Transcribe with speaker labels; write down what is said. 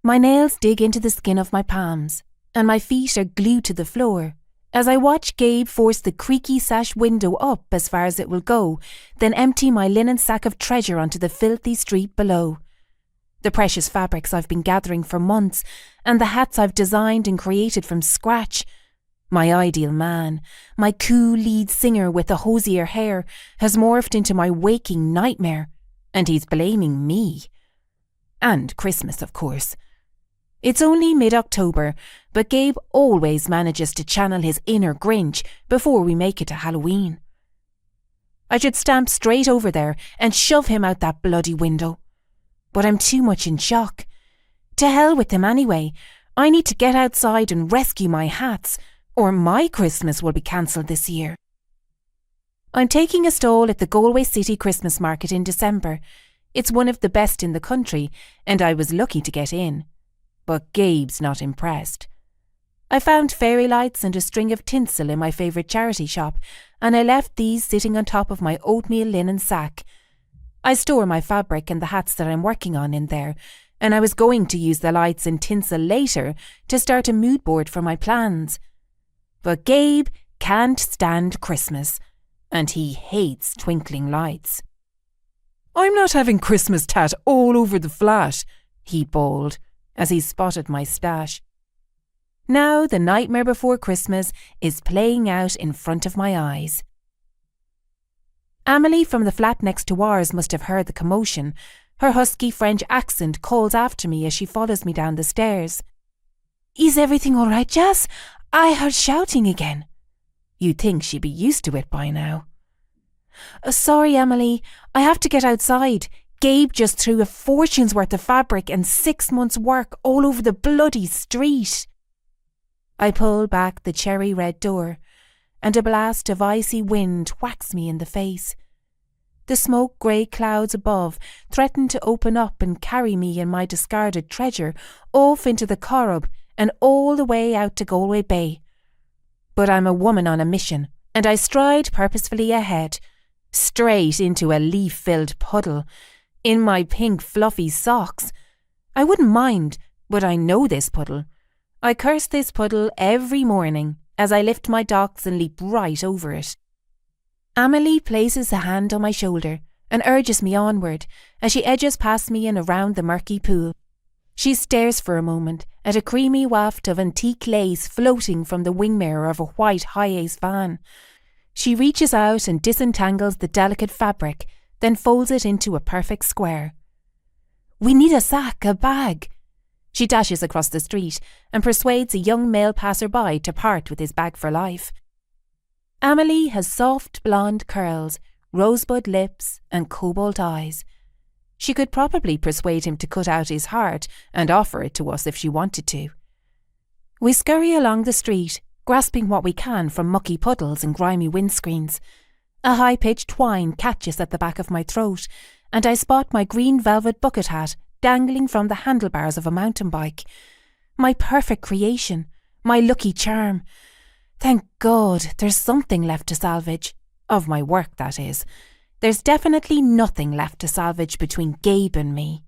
Speaker 1: My nails dig into the skin of my palms, and my feet are glued to the floor as I watch Gabe force the creaky sash window up as far as it will go, then empty my linen sack of treasure onto the filthy street below. The precious fabrics I've been gathering for months, and the hats I've designed and created from scratch. My ideal man, my cool lead singer with the hosier hair, has morphed into my waking nightmare, and he's blaming me. And Christmas, of course. It's only mid-October, but Gabe always manages to channel his inner Grinch before we make it to Halloween. I should stamp straight over there and shove him out that bloody window. But I'm too much in shock. To hell with him anyway. I need to get outside and rescue my hats, or my Christmas will be cancelled this year. I'm taking a stall at the Galway City Christmas Market in December. It's one of the best in the country, and I was lucky to get in. But Gabe's not impressed. I found fairy lights and a string of tinsel in my favourite charity shop, and I left these sitting on top of my oatmeal linen sack. I store my fabric and the hats that I'm working on in there, and I was going to use the lights and tinsel later to start a mood board for my plans. But Gabe can't stand Christmas, and he hates twinkling lights. "I'm not having Christmas tat all over the flat," he bawled, as he spotted my stash. Now the nightmare before Christmas is playing out in front of my eyes. Amelie from the flat next to ours must have heard the commotion. Her husky French accent calls after me as she follows me down the stairs. "Is everything all right, Jess? I heard shouting again." You'd think she'd be used to it by now. "Sorry, Amelie. I have to get outside. Gabe just threw a fortune's worth of fabric and 6 months' work all over the bloody street." I pull back the cherry-red door, and a blast of icy wind whacks me in the face. The smoke-grey clouds above threaten to open up and carry me and my discarded treasure off into the Corrib and all the way out to Galway Bay. But I'm a woman on a mission, and I stride purposefully ahead, straight into a leaf-filled puddle, in my pink fluffy socks. I wouldn't mind, but I know this puddle. I curse this puddle every morning as I lift my docks and leap right over it. Amelie places a hand on my shoulder and urges me onward as she edges past me and around the murky pool. She stares for a moment at a creamy waft of antique lace floating from the wing mirror of a white high-ace van. She reaches out and disentangles the delicate fabric, then folds it into a perfect square. "We need a sack, a bag." She dashes across the street and persuades a young male passer-by to part with his bag for life. Amelie has soft blonde curls, rosebud lips and cobalt eyes. She could probably persuade him to cut out his heart and offer it to us if she wanted to. We scurry along the street, grasping what we can from mucky puddles and grimy windscreens. A high-pitched whine catches at the back of my throat, and I spot my green velvet bucket hat dangling from the handlebars of a mountain bike. My perfect creation, my lucky charm. Thank God there's something left to salvage. Of my work, that is. There's definitely nothing left to salvage between Gabe and me.